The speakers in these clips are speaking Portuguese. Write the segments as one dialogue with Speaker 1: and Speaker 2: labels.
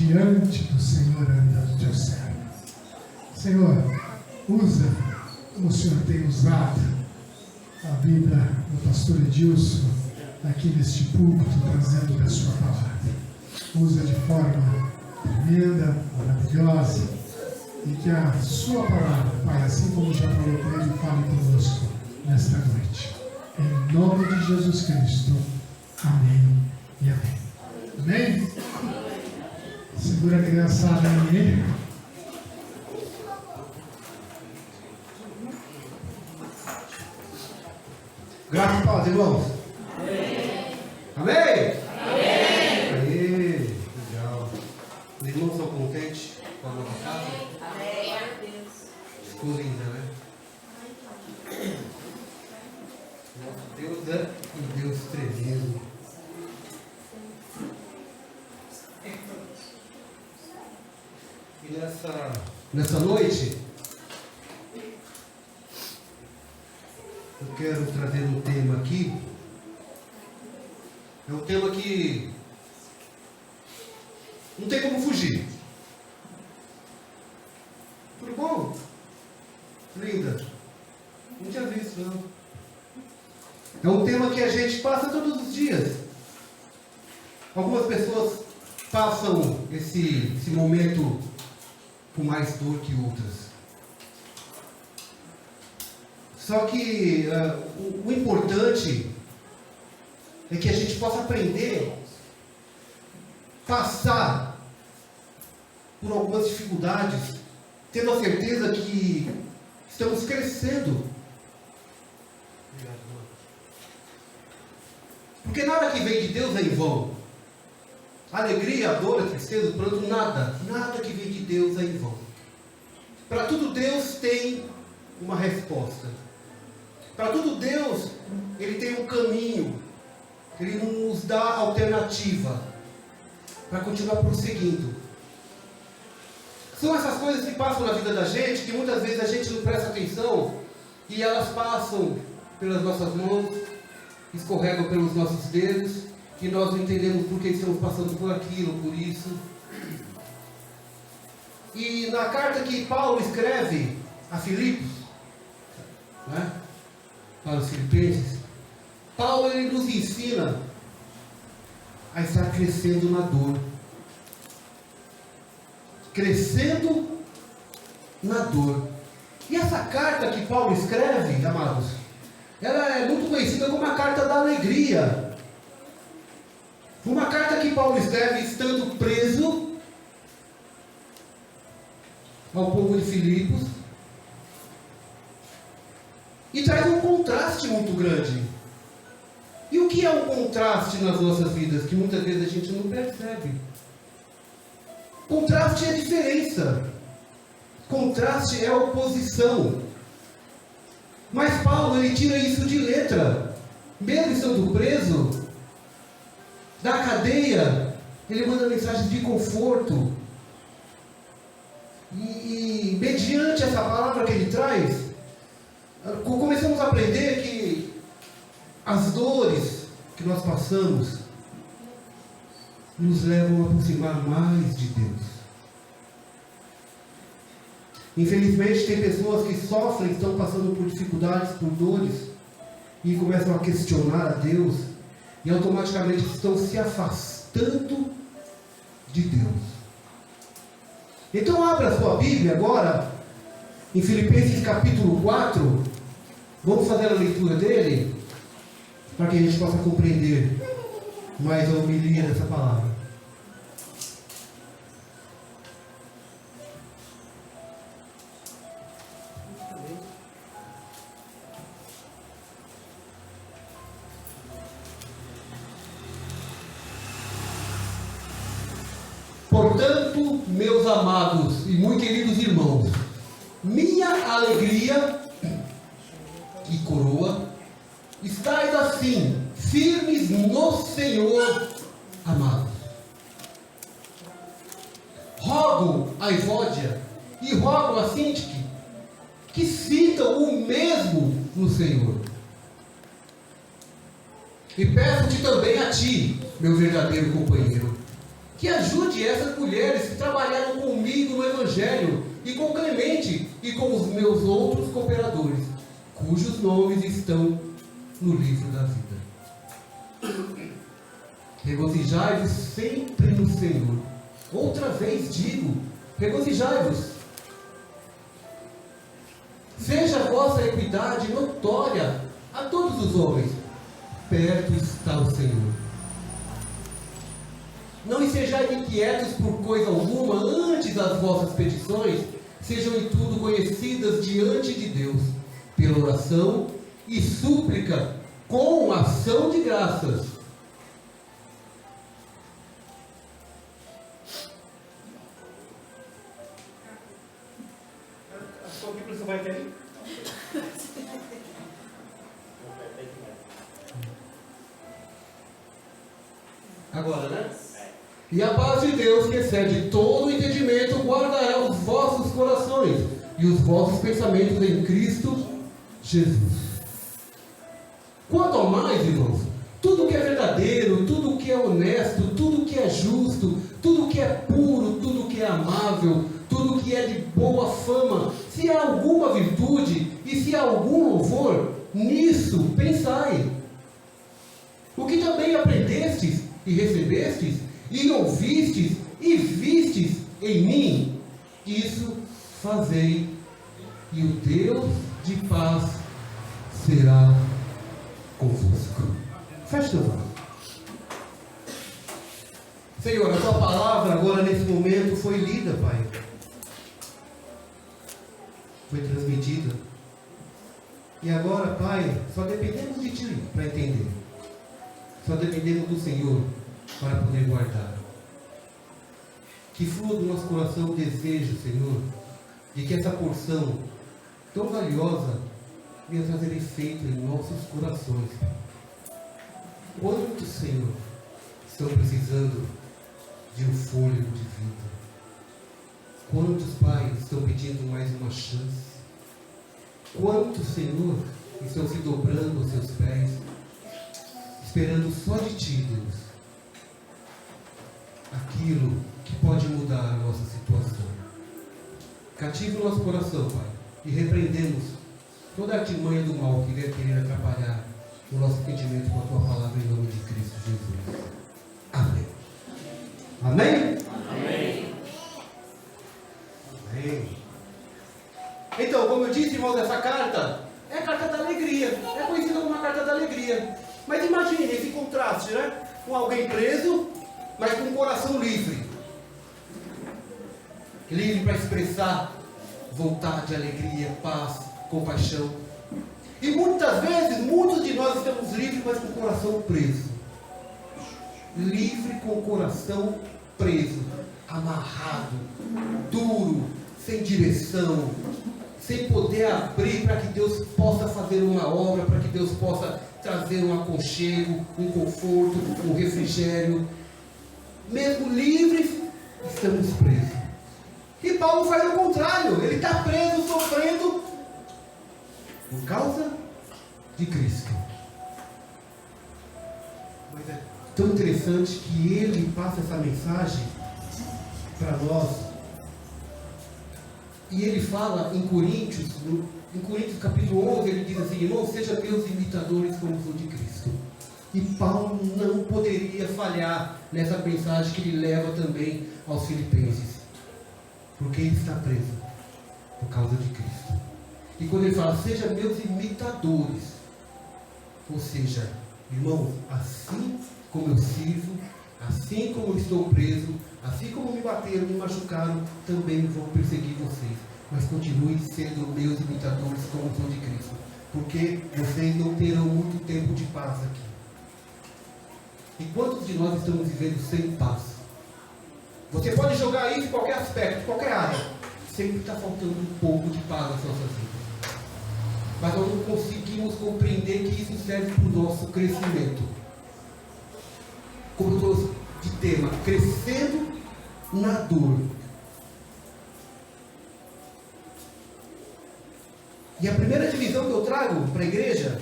Speaker 1: diante do Senhor anda o teu servo. Senhor, usa como o Senhor tem usado a vida do pastor Edilson aqui neste púlpito, trazendo da sua palavra. Usa de forma tremenda, maravilhosa, e que a sua palavra, Pai, assim como já falou com ele, fale conosco nesta noite. Em nome de Jesus Cristo. Amém e amém. Amém? Segura a criançada aí.
Speaker 2: Graças a Deus, irmãos. Amém?
Speaker 3: Amém.
Speaker 2: Aê, legal. Os irmãos estão contentes com a nova casa?
Speaker 3: Amém.
Speaker 2: Ficou linda, né? Nosso Deus é um Deus tremendo. E nessa noite, eu quero trazer um tema aqui. É um tema que não tem como fugir. Tudo bom? Linda. Não tinha visto, não. É um tema que a gente passa todos os dias. Algumas pessoas passam esse momento com mais dor que outras. Só que o importante é que a gente possa aprender a passar por algumas dificuldades, tendo a certeza que estamos crescendo. Porque nada que vem de Deus é em vão. A alegria, a dor, a tristeza, o pranto, nada que vem de Deus é em vão. Para tudo Deus tem uma resposta. Para tudo Deus, Ele tem um caminho. Ele nos dá alternativa para continuar prosseguindo. São essas coisas que passam na vida da gente, que muitas vezes a gente não presta atenção, e elas passam pelas nossas mãos, escorregam pelos nossos dedos, e nós não entendemos por que estamos passando por aquilo, por isso. E na carta que Paulo escreve a Filipos, né, para os filipenses, Paulo ele nos ensina a estar crescendo na dor. Crescendo na dor. E essa carta que Paulo escreve, amados, ela é muito conhecida como a carta da alegria. Uma carta que Paulo escreve estando preso ao povo de Filipos, e traz um contraste muito grande. E o que é um contraste nas nossas vidas, que muitas vezes a gente não percebe? Contraste é diferença. Contraste é oposição. Mas Paulo, ele tira isso de letra. Mesmo estando preso, da cadeia, ele manda mensagens de conforto. E mediante essa palavra que ele traz, começamos a aprender que as dores que nós passamos nos levam a aproximar mais de Deus. Infelizmente tem pessoas que sofrem, estão passando por dificuldades, por dores, e começam a questionar a Deus, e automaticamente estão se afastando de Deus. Então abra a sua Bíblia agora, em Filipenses capítulo 4, vamos fazer a leitura dele, para que a gente possa compreender mais a homilia dessa palavra. Portanto, meus amados e muito queridos irmãos, minha alegria e coroa, estais assim, firmes no Senhor, amados. Rogo a Evódia e rogo a Sintique que sintam o mesmo no Senhor. E peço-te também a ti, meu verdadeiro companheiro, que ajude essas mulheres que trabalharam comigo no Evangelho, e com Clemente, e com os meus outros cooperadores, cujos nomes estão no livro da vida. Regozijai-vos sempre no Senhor. Outra vez digo, regozijai-vos. Seja a vossa equidade notória a todos os homens. Perto está o Senhor. Não sejais inquietos por coisa alguma, antes as vossas petições sejam em tudo conhecidas diante de Deus, pela oração e súplica, com ação de graças. A sua Bíblia você vai ter aí? Agora, né? E a paz de Deus, que excede todo o entendimento, guardará os vossos corações e os vossos pensamentos em Cristo Jesus. Quanto ao mais, irmãos, tudo que é verdadeiro, tudo que é honesto, tudo que é justo, tudo que é puro, tudo que é amável, tudo que é de boa fama, se há alguma virtude e se há algum louvor, nisso pensai. O que também aprendestes e recebestes, e ouvistes e vistes em mim, isso fazei, e o Deus de paz será convosco. Feche teus olhos. Senhor, a tua palavra agora nesse momento foi lida, Pai. Foi transmitida. E agora, Pai, só dependemos de Ti para entender. Só dependemos do Senhor para poder guardar. Que flua do nosso coração o desejo, Senhor, de que essa porção tão valiosa venha trazer efeito em nossos corações. Quantos, Senhor, estão precisando de um fôlego de vida? Quantos, Pai, estão pedindo mais uma chance? Quantos, Senhor, estão se dobrando aos seus pés, esperando só de Ti, Deus, aquilo que pode mudar a nossa situação. Cativa o nosso coração, Pai, e repreendemos toda a artimanha do mal que venha querer atrapalhar o nosso entendimento com a Tua palavra em nome de Cristo Jesus. Amém. Amém?
Speaker 3: Amém.
Speaker 2: Amém. Então, como eu disse, irmãos, essa carta é a carta da alegria. É conhecida como a carta da alegria. Mas imagine esse contraste, né? Com alguém preso, mas com um coração livre. Livre para expressar vontade, alegria, paz, compaixão. E muitas vezes, muitos de nós estamos livres, mas com o coração preso. Livre com o coração preso, amarrado, duro, sem direção, sem poder abrir para que Deus possa fazer uma obra, para que Deus possa trazer um aconchego, um conforto, um refrigério. Mesmo livres, estamos presos. E Paulo faz o contrário, ele está preso, sofrendo, por causa de Cristo. Mas é tão interessante que ele passa essa mensagem para nós. E ele fala em Coríntios capítulo 11, ele diz assim: irmãos, sejam meus imitadores como sou de Cristo. E Paulo não poderia falhar nessa mensagem que ele leva também aos Filipenses. Porque ele está preso por causa de Cristo. E quando ele fala, seja meus imitadores, ou seja, irmãos, assim como eu sirvo, assim como eu estou preso, assim como me bateram, me machucaram, também vão perseguir vocês. Mas continuem sendo meus imitadores como sou de Cristo. Porque vocês não terão muito tempo de paz aqui. E quantos de nós estamos vivendo sem paz? Você pode jogar isso em qualquer aspecto, em qualquer área. Sempre está faltando um pouco de paz nas nossas vidas. Mas nós não conseguimos compreender que isso serve para o nosso crescimento. Como eu trouxe de tema, crescendo na dor. E a primeira divisão que eu trago para a igreja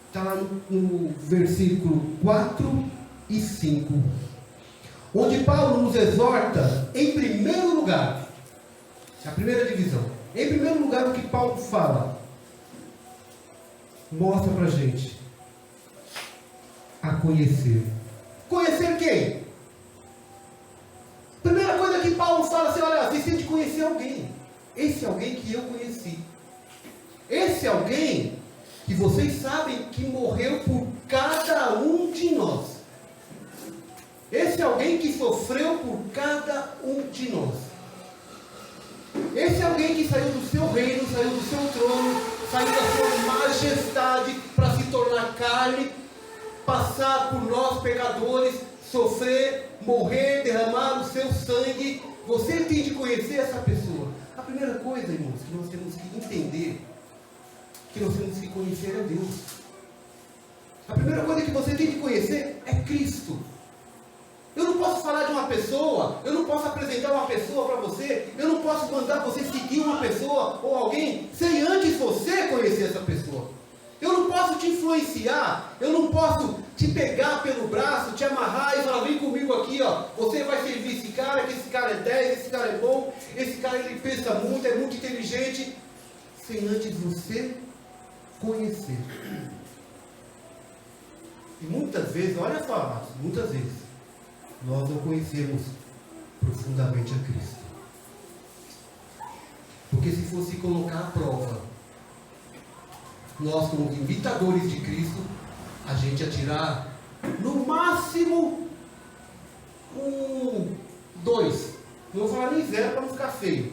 Speaker 2: está lá no versículo 4 e 5, onde Paulo nos exorta, em primeiro lugar, a primeira divisão, em primeiro lugar, o que Paulo fala, mostra para a gente a conhecer. Conhecer quem? Primeira coisa que Paulo fala assim, olha, vocês têm de conhecer alguém. Esse alguém que eu conheci. Esse alguém que vocês sabem que morreu por cada um de nós. Esse alguém que sofreu por cada um de nós. Esse alguém que saiu do seu reino, saiu do seu trono, saiu da sua majestade para se tornar carne, passar por nós pecadores, sofrer, morrer, derramar o seu sangue. Você tem de conhecer essa pessoa. A primeira coisa, irmãos, que nós temos que entender, que nós temos que conhecer é Deus. A primeira coisa que você tem de conhecer é Cristo. Eu não posso falar de uma pessoa, eu não posso apresentar uma pessoa para você, eu não posso mandar você seguir uma pessoa ou alguém sem antes você conhecer essa pessoa. Eu não posso te influenciar, eu não posso te pegar pelo braço, te amarrar e falar, vem comigo aqui, ó, você vai servir esse cara, que esse cara é 10, esse cara é bom, esse cara ele pensa muito, é muito inteligente, sem antes você conhecer. E muitas vezes, olha só, amados, muitas vezes, nós não conhecemos profundamente a Cristo. Porque se fosse colocar a prova, nós como imitadores de Cristo, a gente ia tirar no máximo 2. Não vou falar nem 0 para não ficar feio.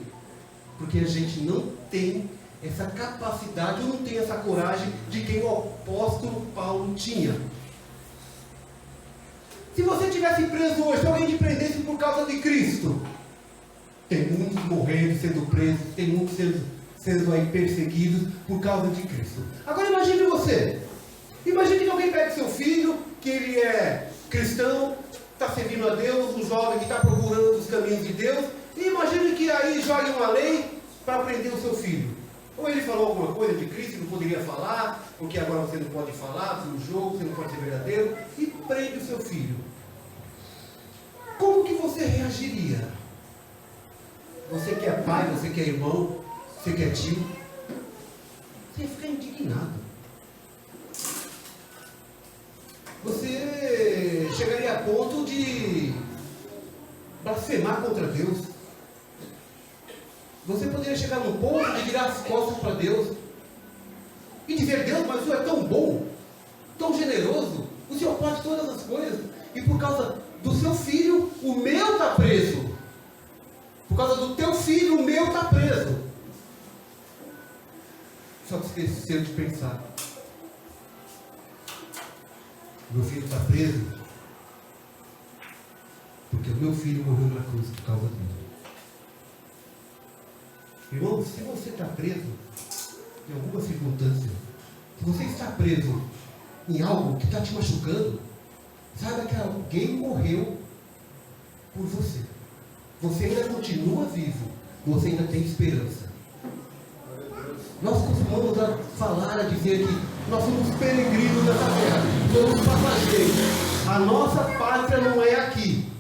Speaker 2: Porque a gente não tem essa capacidade, ou não tem essa coragem de quem o apóstolo Paulo tinha. Se você tivesse preso hoje, se alguém te prendesse por causa de Cristo, tem muitos morrendo, sendo presos, tem muitos sendo aí perseguidos por causa de Cristo. Agora imagine você. Imagine que alguém pega seu filho, que ele é cristão, está servindo a Deus, um jovem que está procurando os caminhos de Deus, e imagine que aí jogue uma lei para prender o seu filho. Ou ele falou alguma coisa de Cristo que não poderia falar, porque agora você não pode falar no jogo, você não pode ser verdadeiro, e prende o seu filho. Como que você reagiria? Você que é pai, você que é irmão, você que é tio, você ia ficar indignado. Você chegaria a ponto de blasfemar contra Deus. Você poderia chegar num ponto de virar as costas para Deus e dizer, Deus, mas o Senhor é tão bom, tão generoso, o Senhor pode todas as coisas, e por causa do seu filho, o meu está preso. Por causa do teu filho, o meu está preso. Só que esqueceu de pensar. Meu filho está preso porque o meu filho morreu na cruz por causa dele. Irmão, se você está preso em alguma circunstância, se você está preso em algo que está te machucando, saiba que alguém morreu por você. Você ainda continua vivo, você ainda tem esperança. Nós costumamos falar, a dizer que nós somos peregrinos nessa terra, somos passageiros. A nossa pátria não é aqui.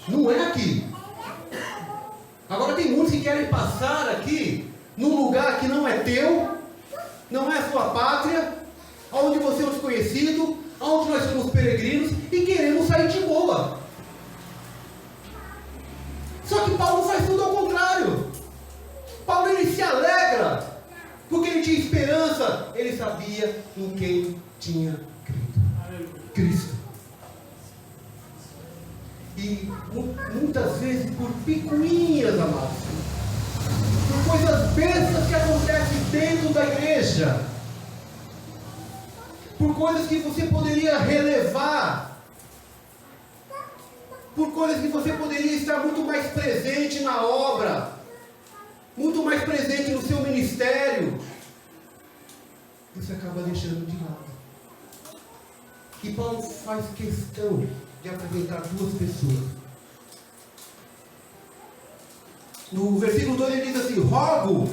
Speaker 2: Não é aqui. Agora tem muitos que querem passar aqui, num lugar que não é teu, não é a sua pátria, onde você é um desconhecido, onde nós somos peregrinos e queremos sair de boa. Só que Paulo faz tudo ao contrário. Paulo ele se alegra, porque ele tinha esperança, ele sabia em quem tinha crido. Cristo. E muitas vezes por picuinhas, amados, por coisas bestas que acontecem dentro da igreja, por coisas que você poderia relevar, por coisas que você poderia estar muito mais presente na obra, muito mais presente no seu ministério, você acaba deixando de lado. E Paulo faz questão de apresentar duas pessoas. No versículo 2 ele diz assim: rogo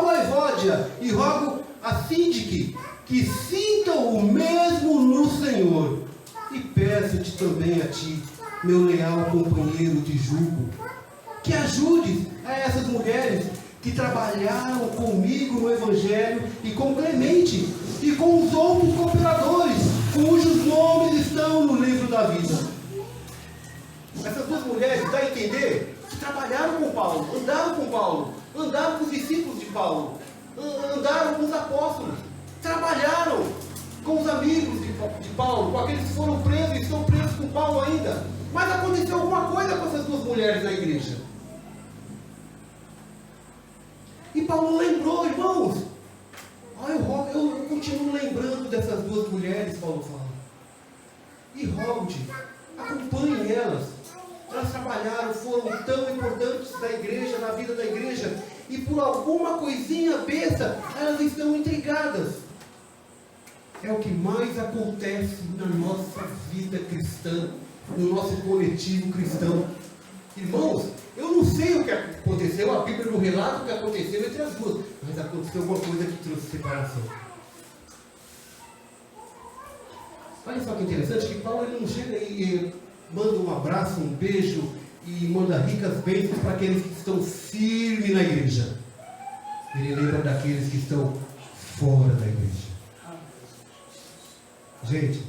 Speaker 2: a Evódia e rogo a Síndique que sintam o mesmo no Senhor, e peço peço-te também a ti, meu leal companheiro de jugo, que ajudes a essas mulheres que trabalharam comigo no Evangelho e com Clemente e com os outros cooperadores, cujos nomes estão no livro da vida. Essas duas mulheres, dá a entender, que trabalharam com Paulo, andaram com os discípulos de Paulo, andaram com os apóstolos, trabalharam com os amigos de Paulo, com aqueles que foram presos e estão presos com Paulo ainda. Mas aconteceu alguma coisa com essas duas mulheres na igreja. E Paulo lembrou, irmãos, eu continuo lembrando dessas duas mulheres, Paulo fala. E rogo-te, acompanhe elas. Elas trabalharam, foram tão importantes da igreja, na vida da igreja, e por alguma coisinha besta, elas estão intrigadas. É o que mais acontece na nossa vida cristã, no nosso coletivo cristão. Irmãos, eu não sei o que aconteceu, a Bíblia não relata o que aconteceu entre as duas, mas aconteceu alguma coisa que trouxe separação. Olha só que interessante, que Paulo ele não chega e manda um abraço, um beijo e manda ricas bênçãos para aqueles que estão firmes na igreja. Ele lembra daqueles que estão fora da igreja. Gente,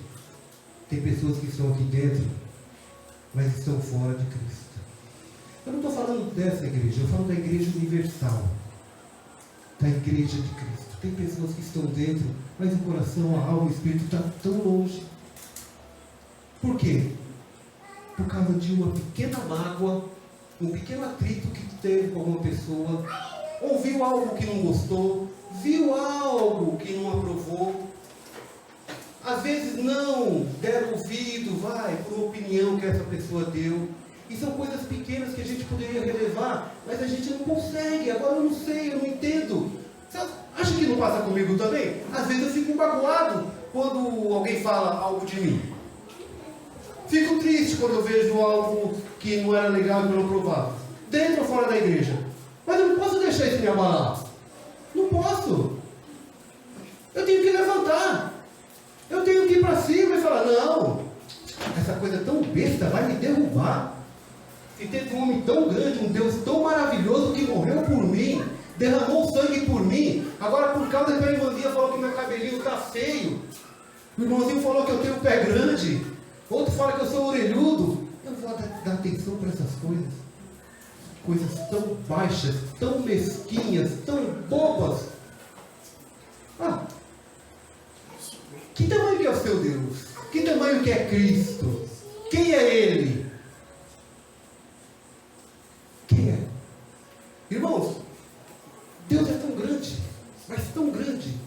Speaker 2: tem pessoas que estão aqui dentro, mas estão fora de Cristo. Eu não estou falando dessa igreja, eu falo da igreja universal, da igreja de Cristo. Tem pessoas que estão dentro, mas o coração, a alma, o espírito está tão longe. Por quê? Por causa de uma pequena mágoa, um pequeno atrito que teve com alguma pessoa, ouviu algo que não gostou, viu algo que não aprovou. Às vezes não deram ouvido, por uma opinião que essa pessoa deu. E são coisas pequenas que a gente poderia relevar, mas a gente não consegue. Agora eu não sei, eu não entendo. Você acha que não passa comigo também? Às vezes eu fico magoado quando alguém fala algo de mim. Fico triste quando eu vejo algo que não era legal e que eu não aprovava. Dentro ou fora da igreja. Mas eu não posso deixar isso me abalar. Não posso. Eu tenho que levantar. Eu tenho que ir para cima e falar, não, essa coisa tão besta vai me derrubar. E teve um homem tão grande, um Deus tão maravilhoso que morreu por mim, derramou sangue por mim. Agora por causa que a irmãzinha falou que meu cabelinho está feio, o irmãozinho falou que eu tenho pé grande, outro fala que eu sou orelhudo. Eu vou dar atenção para essas coisas. Coisas tão baixas, tão mesquinhas, tão bobas. Que tamanho que é o seu Deus? Que tamanho que é Cristo? Quem é Ele? Quem é? Irmãos, Deus é tão grande, mas tão grande,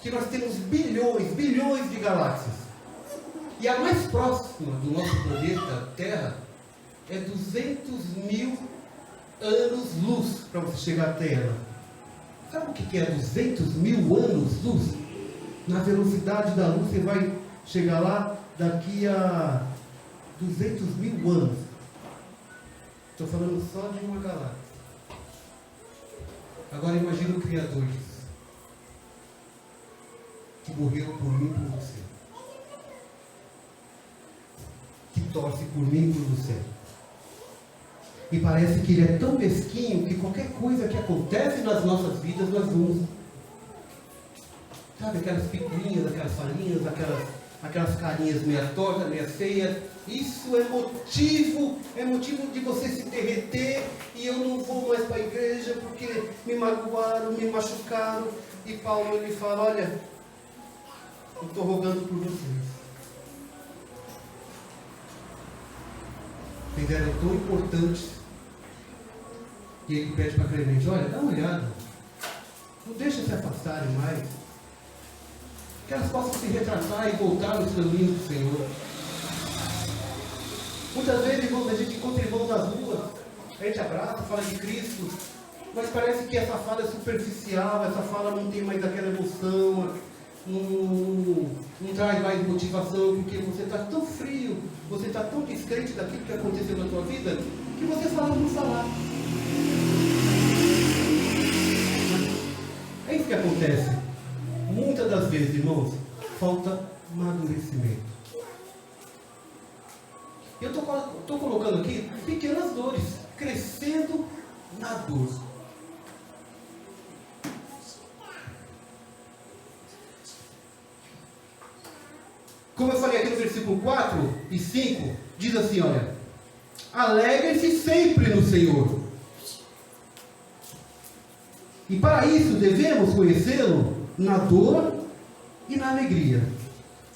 Speaker 2: que nós temos bilhões de galáxias. E a mais próxima do nosso planeta Terra é 200.000 anos-luz para você chegar até ela. Sabe o que é 200.000 anos-luz? Na velocidade da luz você vai chegar lá daqui a 200.000 anos. Estou falando só de uma galáxia. Agora imagine o Criador disso, que morreu por mim e por você, que torce por mim e por você. E parece que ele é tão mesquinho que qualquer coisa que acontece nas nossas vidas nós vamos, sabe, aquelas picuinhas, aquelas falinhas, aquelas carinhas meia tortas, meia feias. Isso é motivo de você se derreter. E eu não vou mais para a igreja porque me magoaram, me machucaram. E Paulo ele fala, olha, eu estou rogando por vocês. Vocês eram tão importantes. E ele pede para Clemente, olha, dá uma olhada. Não deixa se afastarem mais. Que elas possam se retratar e voltar nos caminhos do Senhor. Muitas vezes, irmãos, a gente encontra irmãos nas ruas, a gente abraça, fala de Cristo, mas parece que essa fala é superficial, essa fala não tem mais aquela emoção, não traz mais motivação, porque você está tão frio, você está tão descrente daquilo que aconteceu na tua vida, que você fala por falar. É isso que acontece. Muitas das vezes, irmãos, falta amadurecimento. Eu estou colocando aqui pequenas dores, crescendo na dor. Como eu falei aqui no versículo 4 e 5, diz assim, olha: alegrem-se sempre no Senhor. E para isso devemos conhecê-lo na dor e na alegria.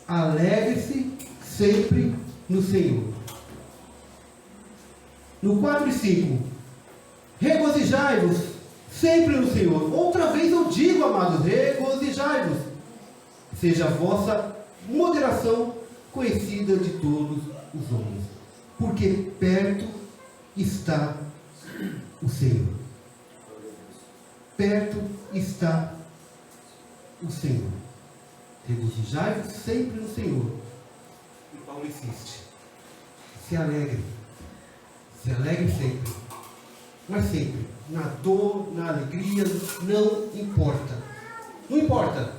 Speaker 2: Alegre-se sempre no Senhor. No 4 e 5, regozijai-vos sempre no Senhor. Outra vez eu digo, amados, regozijai-vos. Seja a vossa moderação conhecida de todos os homens, porque perto está o Senhor. Perto está o Senhor. Regozijai-vos sempre no Senhor. E Paulo insiste: se alegrem sempre, mas sempre, na dor, na alegria, não importa. Não importa,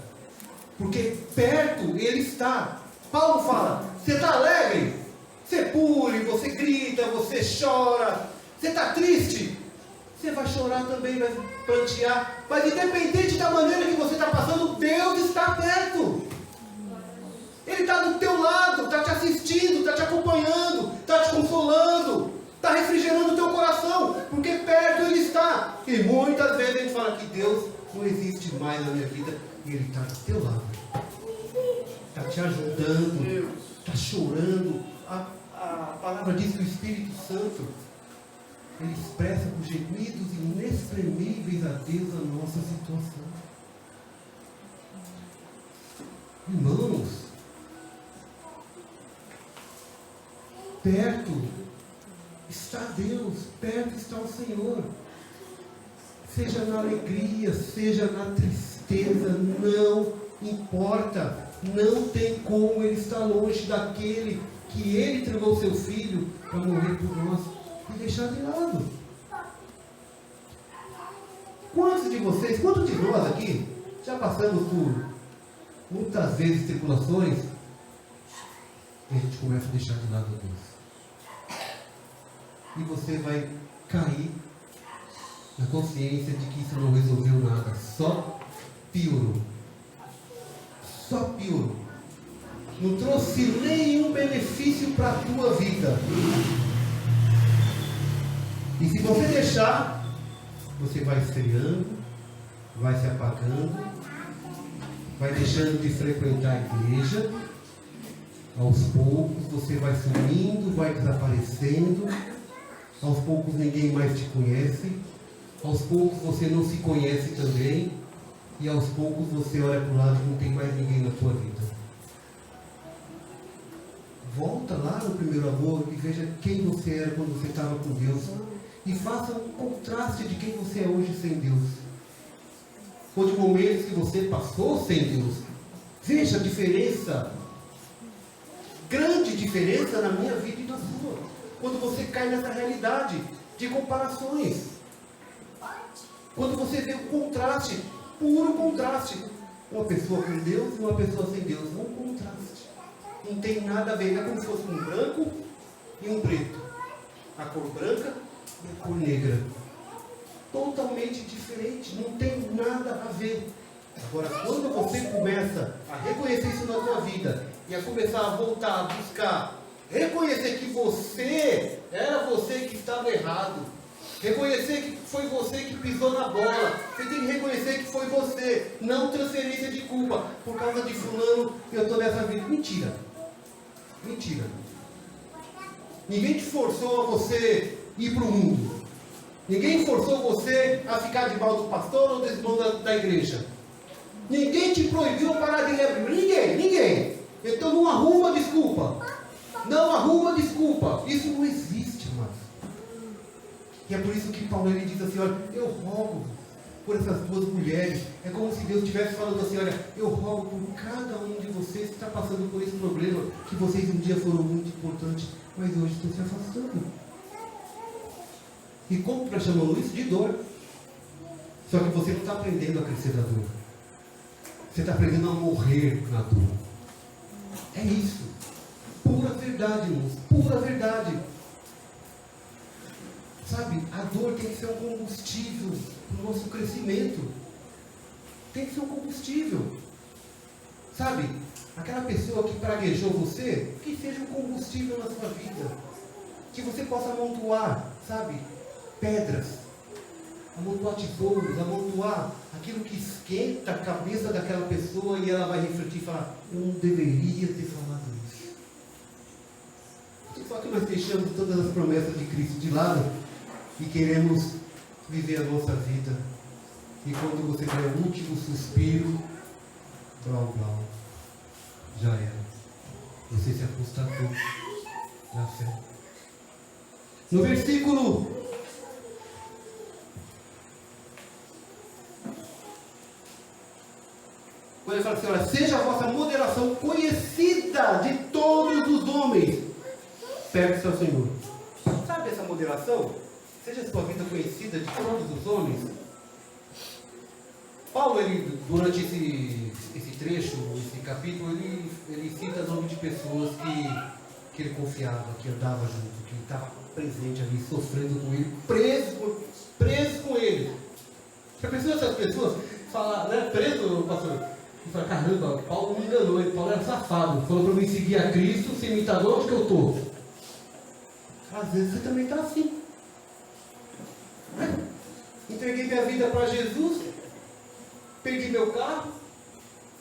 Speaker 2: porque perto Ele está. Paulo fala: você está alegre? Você pule, você grita, você chora. Você está triste? Você vai chorar também, vai prantear. Mas independente da maneira que você está passando, Deus está perto. Ele está do teu lado, está te assistindo, está te acompanhando, está te consolando, está refrigerando o teu coração, porque perto Ele está. E muitas vezes a gente fala que Deus não existe mais na minha vida, e Ele está do teu lado, está te ajudando, está chorando. A palavra diz que o Espírito Santo, Ele expressa com gemidos inexprimíveis a Deus a nossa situação. Irmãos, perto está Deus, perto está o Senhor. Seja na alegria, seja na tristeza, não importa. Não tem como Ele estar longe daquele que Ele entregou seu Filho para morrer por nós e deixar de lado. Quantos de nós aqui já passamos por muitas vezes tribulações e a gente começa a deixar de lado a Deus? E você vai cair na consciência de que isso não resolveu nada, só piorou. Só piorou. Não trouxe nenhum benefício para a tua vida. E se você deixar, você vai esfriando, vai se apagando, vai deixando de frequentar a igreja. Aos poucos você vai sumindo, vai desaparecendo. Aos poucos ninguém mais te conhece. Aos poucos você não se conhece também. E aos poucos você olha para o lado e não tem mais ninguém na tua vida. Volta lá no primeiro amor e veja quem você era quando você estava com Deus. E faça um contraste de quem você é hoje sem Deus. Ou de momentos que você passou sem Deus. Veja a diferença. Grande diferença na minha vida e na sua. Quando você cai nessa realidade de comparações. Quando você vê o contraste, puro contraste. Uma pessoa com Deus e uma pessoa sem Deus. Um contraste. Não tem nada a ver. É como se fosse um branco e um preto. A cor branca e a cor negra. Totalmente diferente. Não tem nada a ver. Agora, quando você começa a reconhecer isso na sua vida e a começar a voltar, a buscar, reconhecer que você era você que estava errado, reconhecer que foi você que pisou na bola, você tem que reconhecer que foi você, não transferência de culpa, por causa de fulano, eu estou nessa vida. Mentira. Mentira. Ninguém te forçou a você ir para o mundo. Ninguém forçou você a ficar debaixo do pastor ou do irmão da igreja. Ninguém te proibiu parar de ler. Ninguém. Então não arruma desculpa. Não arruma desculpa. Isso não existe, amados. E é por isso que Paulo ele diz assim: olha, eu rogo por essas duas mulheres. É como se Deus estivesse falando assim: olha, eu rogo por cada um de vocês que está passando por esse problema, que vocês um dia foram muito importantes, mas hoje estão se afastando. E como nós chamamos isso? De dor. Só que você não está aprendendo a crescer da dor. Você está aprendendo a morrer na dor. É isso. Pura verdade, irmãos. Pura verdade. Sabe, a dor tem que ser um combustível para o nosso crescimento. Tem que ser um combustível. Sabe, aquela pessoa que praguejou você, que seja um combustível na sua vida. Que você possa amontoar, sabe, pedras, amontoar tesouros, amontoar aquilo que esquenta a cabeça daquela pessoa e ela vai refletir e falar, eu não deveria ter falado isso. Só que nós deixamos todas as promessas de Cristo de lado e queremos viver a nossa vida. E quando você der o último suspiro, blau, blau, já era. Você se apostatou na fé. No versículo 1, ele fala assim, olha, seja a vossa moderação conhecida de todos os homens, perto do Senhor. Sabe essa moderação? Seja a sua vida conhecida de todos os homens. Paulo, ele, durante esse trecho, esse capítulo, ele cita o nome de pessoas que ele confiava, que andava junto, que estava presente ali, sofrendo com ele, preso com ele. Já pensou essas pessoas falar, né, preso, pastor? E fala, caramba, Paulo me enganou, Paulo era safado, falou para mim seguir a Cristo, sem me imitar, onde que eu estou? Às vezes você também está assim. Entreguei minha vida para Jesus, perdi meu carro,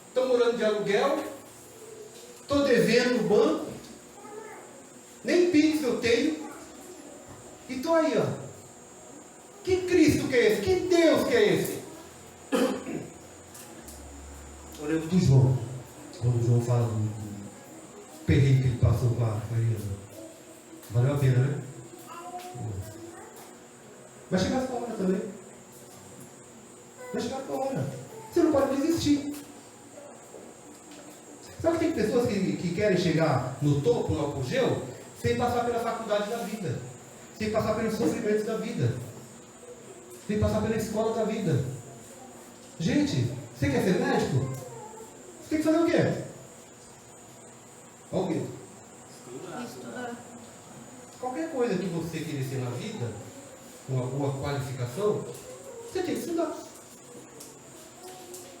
Speaker 2: estou morando de aluguel, estou devendo no banco, nem Pix eu tenho, e estou aí, ó. Que Cristo que é esse? Que Deus que é esse? Eu lembro do João, quando o João fala do perrengue que ele passou com a Eliana. Valeu a pena, né? Vai chegar a sua hora também. Vai chegar a sua hora. Você não pode desistir. Sabe que tem pessoas que querem chegar no topo, no apogeu, sem passar pela faculdade da vida, sem passar pelos sofrimentos da vida, sem passar pela escola da vida. Gente, você quer ser médico? Você tem que fazer o quê? Olha o quê?
Speaker 3: Estudar.
Speaker 2: Qualquer coisa que você querer ser na vida, uma boa qualificação, você tem que estudar.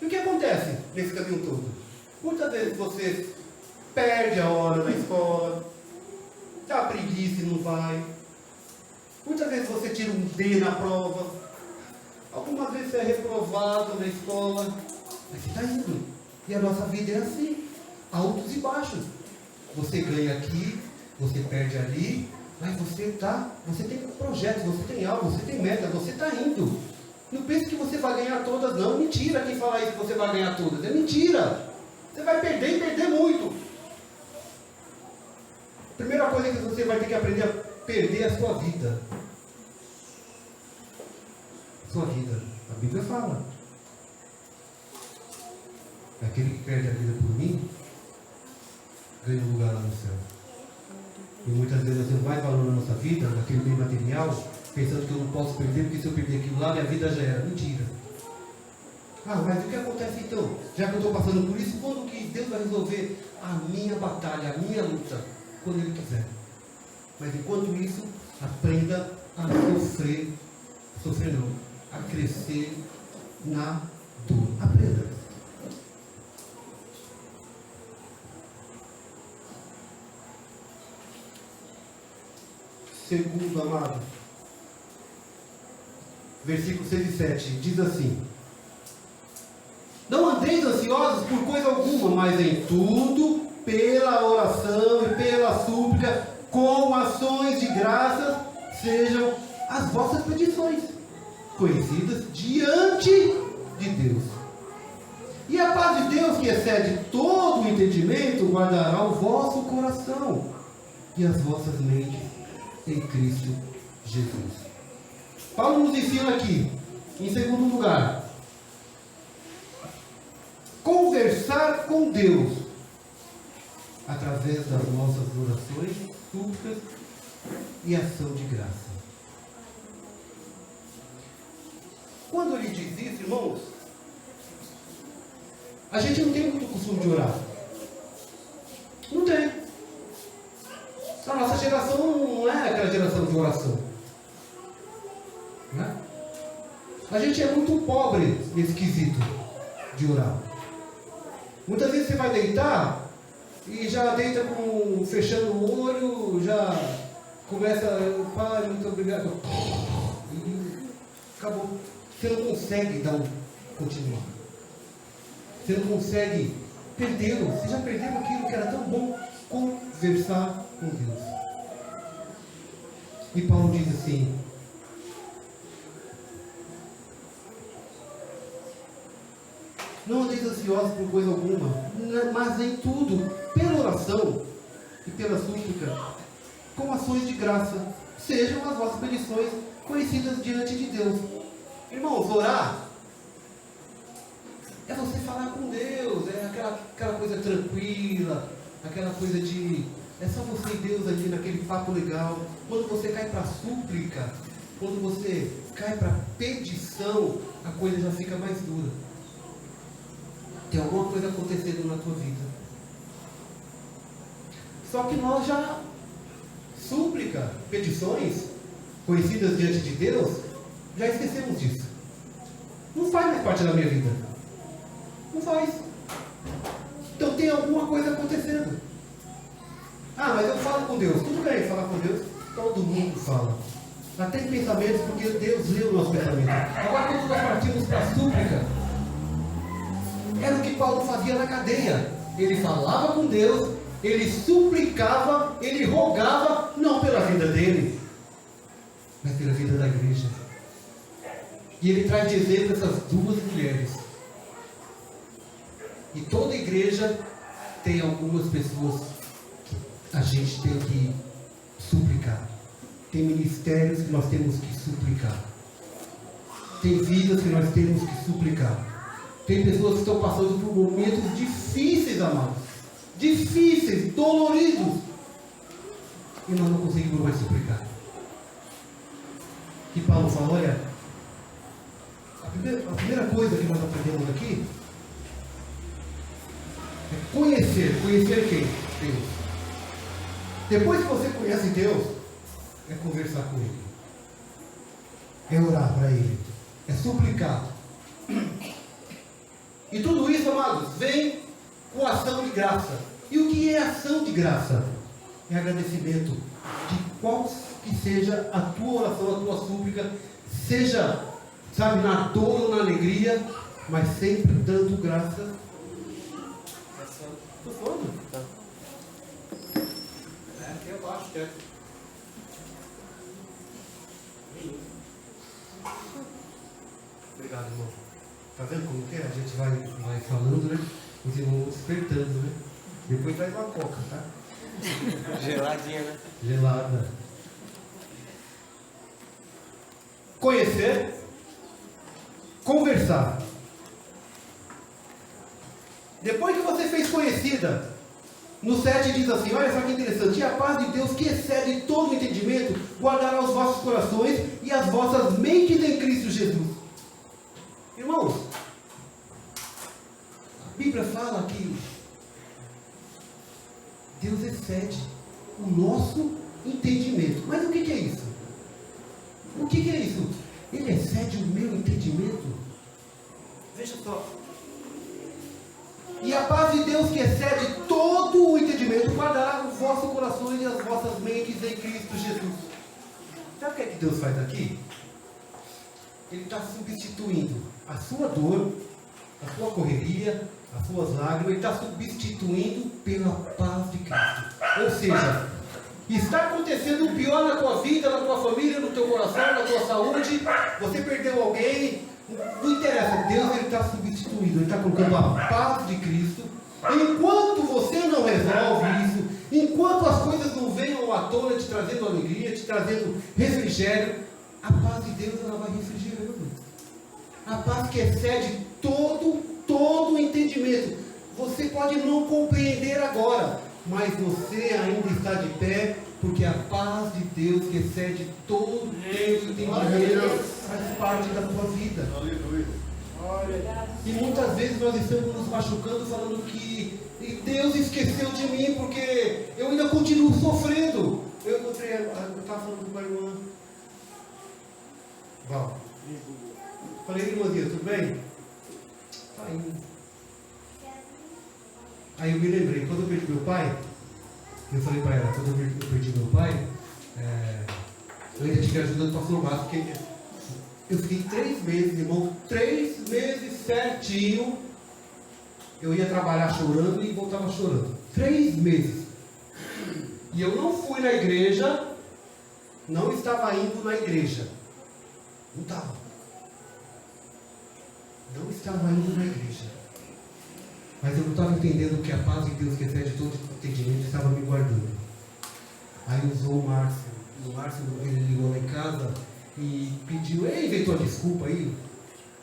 Speaker 2: E o que acontece nesse caminho todo? Muitas vezes você perde a hora na escola, dá preguiça e não vai. Muitas vezes você tira um D na prova. Algumas vezes você é reprovado na escola. Mas você está indo. E a nossa vida é assim, altos e baixos. Você ganha aqui, você perde ali, mas você tem projetos, você tem algo, você tem meta, você está indo. Não pense que você vai ganhar todas, não. Mentira quem fala isso que você vai ganhar todas. É mentira. Você vai perder e perder muito. Primeira coisa que você vai ter que aprender a perder é a sua vida. Sua vida. A Bíblia fala. Aquele que perde a vida por mim, ganha um lugar lá no céu. E muitas vezes nós temos mais valor na nossa vida, naquele bem material, pensando que eu não posso perder, porque se eu perder aquilo lá, minha vida já era. Mentira. Ah, mas o que acontece então? Já que eu estou passando por isso, quando que Deus vai resolver a minha batalha, a minha luta? Quando Ele quiser. Mas enquanto isso, aprenda a sofrer não, a crescer na dor. Aprenda. Segundo, amado, versículo 6 e 7, diz assim: não andeis ansiosos por coisa alguma, mas em tudo, pela oração e pela súplica, com ações de graças, sejam as vossas petições conhecidas diante de Deus. E a paz de Deus, que excede todo o entendimento, guardará o vosso coração e as vossas mentes em Cristo Jesus. Paulo nos ensina aqui, em segundo lugar, conversar com Deus através das nossas orações, súplicas e ação de graça. Quando ele diz isso, irmãos, a gente não tem muito costume de orar. A nossa geração não é aquela geração de oração. Né? A gente é muito pobre nesse quesito de orar. Muitas vezes você vai deitar e já deita fechando o olho, já começa, pai, muito obrigado. E acabou. Você não consegue continuar. Você não consegue perder. Você já perdeu aquilo que era tão bom, conversar com Deus. E Paulo diz assim: não andeis ansiosos por coisa alguma, mas em tudo, pela oração e pela súplica, com ações de graça, sejam as vossas petições conhecidas diante de Deus. Irmãos, orar é você falar com Deus, é aquela coisa tranquila, aquela coisa de... é só você e Deus ali naquele papo legal. Quando você cai para a súplica, quando você cai para a petição, a coisa já fica mais dura. Tem alguma coisa acontecendo na tua vida. Só que nós já, súplica, petições, conhecidas diante de Deus, já esquecemos disso. Não faz mais parte da minha vida. Não faz. Então tem alguma coisa acontecendo. Ah, mas eu falo com Deus. Tudo bem, falar com Deus, todo mundo fala. Até em pensamentos, porque Deus lê o nosso pensamento. Agora, quando nós partimos para a súplica, era o que Paulo fazia na cadeia. Ele falava com Deus, ele suplicava, ele rogava, não pela vida dele, mas pela vida da igreja. E ele traz de exemplo essas duas mulheres. E toda igreja tem algumas pessoas que a gente tem que suplicar. Tem ministérios que nós temos que suplicar. Tem vidas que nós temos que suplicar. Tem pessoas que estão passando por momentos difíceis, amados. Difíceis, doloridos. E nós não conseguimos mais suplicar. E Paulo fala, olha, a primeira coisa que nós aprendemos aqui é conhecer. Conhecer quem? Deus. Depois que você conhece Deus, é conversar com Ele. É orar para Ele. É suplicar. E tudo isso, amados, vem com ação de graça. E o que é ação de graça? É agradecimento de qual que seja a tua oração, a tua súplica, seja, sabe, na dor ou na alegria, mas sempre dando graça. Estou falando? É, aqui abaixo, certo? Obrigado, irmão. Tá vendo como que é? A gente vai falando, né? Os irmãos vão despertando, né? Depois traz uma coca, tá?
Speaker 4: Geladinha, né?
Speaker 2: Gelada. Conhecer. Conversar. Depois que você fez conhecida, no 7 diz assim, olha só que interessante, e a paz de Deus que excede todo o entendimento, guardará os vossos corações e as vossas mentes em Cristo Jesus. Irmãos, a Bíblia fala que Deus excede o nosso entendimento. Mas o que é isso? O que é isso? Ele excede o meu entendimento? Veja só. E a paz de Deus que excede todo o entendimento guardará os vossos corações e as vossas mentes em Cristo Jesus. Sabe o que é que Deus faz aqui? Ele está substituindo a sua dor, a sua correria, as suas lágrimas, ele está substituindo pela paz de Cristo. Ou seja, está acontecendo o pior na tua vida, na tua família, no teu coração, na tua saúde, você perdeu alguém, não interessa, Deus ele está substituindo, ele está colocando a paz de Cristo. Enquanto você não resolve isso, enquanto as coisas não venham à tona te trazendo alegria, te trazendo refrigério, a paz de Deus ela vai refrigerando. A paz que excede todo o entendimento. Você pode não compreender agora, mas você ainda está de pé, porque a paz de Deus que excede todo o entendimento faz parte da tua vida.
Speaker 4: Aleluia.
Speaker 2: E muitas vezes nós estamos nos machucando, falando que Deus esqueceu de mim, porque eu ainda continuo sofrendo. Falei, irmãzinha, tudo bem? Tá indo. Aí eu me lembrei, quando eu perdi meu pai, eu falei para ela, quando eu perdi meu pai, eu ainda tive ajuda do pastor Márcio, porque eu fiquei 3 meses, irmão, 3 meses certinho, eu ia trabalhar chorando e voltava chorando. 3 meses. E eu não fui na igreja, não estava indo na igreja. Não estava. Não estava indo na igreja. Mas eu não estava entendendo que a paz de Deus, que excede todo entendimento, estava me guardando. Aí usou o Márcio. O Márcio, ele ligou lá em casa e pediu, ele inventou a desculpa aí.